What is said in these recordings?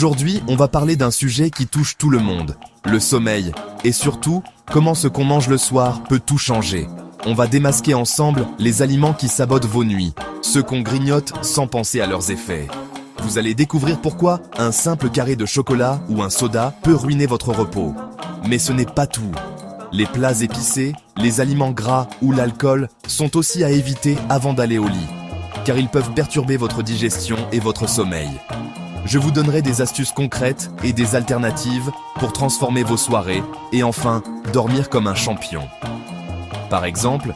Aujourd'hui, on va parler d'un sujet qui touche tout le monde, le sommeil, et surtout, comment ce qu'on mange le soir peut tout changer. On va démasquer ensemble les aliments qui sabotent vos nuits, ceux qu'on grignote sans penser à leurs effets. Vous allez découvrir pourquoi un simple carré de chocolat ou un soda peut ruiner votre repos. Mais ce n'est pas tout. Les plats épicés, les aliments gras ou l'alcool sont aussi à éviter avant d'aller au lit, car ils peuvent perturber votre digestion et votre sommeil. Je vous donnerai des astuces concrètes et des alternatives pour transformer vos soirées et enfin dormir comme un champion. Par exemple,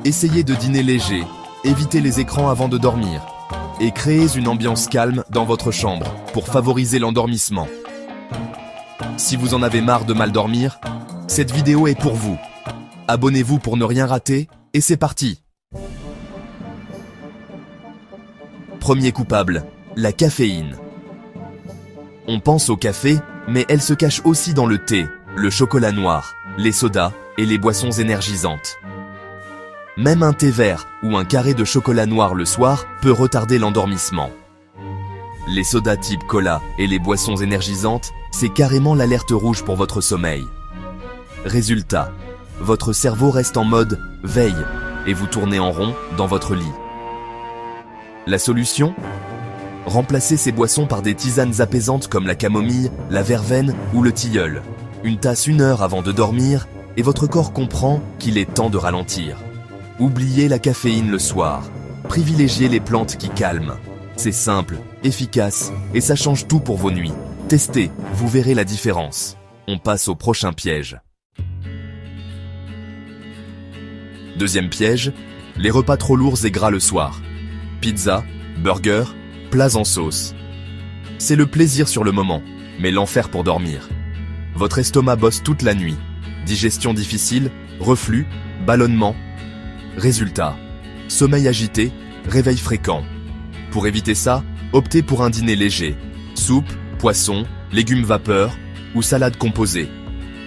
essayez de dîner léger, évitez les écrans avant de dormir et créez une ambiance calme dans votre chambre pour favoriser l'endormissement. Si vous en avez marre de mal dormir, cette vidéo est pour vous. Abonnez-vous pour ne rien rater et c'est parti! Premier coupable, la caféine. On pense au café, mais elle se cache aussi dans le thé, le chocolat noir, les sodas et les boissons énergisantes. Même un thé vert ou un carré de chocolat noir le soir peut retarder l'endormissement. Les sodas type cola et les boissons énergisantes, c'est carrément l'alerte rouge pour votre sommeil. Résultat, votre cerveau reste en mode veille et vous tournez en rond dans votre lit. La solution ? Remplacez ces boissons par des tisanes apaisantes comme la camomille, la verveine ou le tilleul. Une tasse 1 heure avant de dormir et votre corps comprend qu'il est temps de ralentir. Oubliez la caféine le soir. Privilégiez les plantes qui calment. C'est simple, efficace et ça change tout pour vos nuits. Testez, vous verrez la différence. On passe au prochain piège. Deuxième piège, les repas trop lourds et gras le soir. Pizza, burger, plats en sauce. C'est le plaisir sur le moment, mais l'enfer pour dormir. Votre estomac bosse toute la nuit. Digestion difficile, reflux, ballonnement. Résultat, sommeil agité, réveil fréquent. Pour éviter ça, optez pour un dîner léger. Soupe, poisson, légumes vapeur ou salade composée.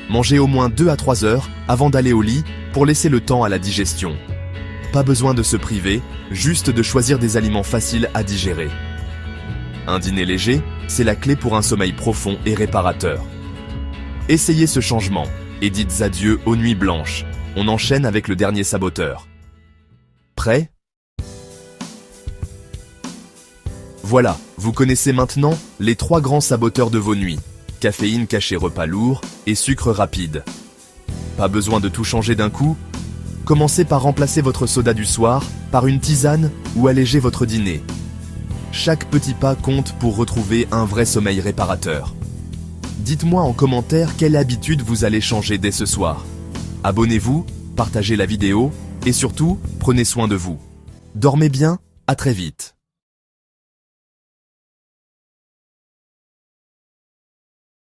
Mangez au moins 2 à 3 heures avant d'aller au lit pour laisser le temps à la digestion. Pas besoin de se priver, juste de choisir des aliments faciles à digérer. Un dîner léger, c'est la clé pour un sommeil profond et réparateur. Essayez ce changement et dites adieu aux nuits blanches. On enchaîne avec le dernier saboteur. Prêt ? Voilà, vous connaissez maintenant les 3 grands saboteurs de vos nuits. Caféine cachée repas lourd et sucre rapide. Pas besoin de tout changer d'un coup ? Commencez par remplacer votre soda du soir par une tisane ou alléger votre dîner. Chaque petit pas compte pour retrouver un vrai sommeil réparateur. Dites-moi en commentaire quelle habitude vous allez changer dès ce soir. Abonnez-vous, partagez la vidéo et surtout, prenez soin de vous. Dormez bien, à très vite.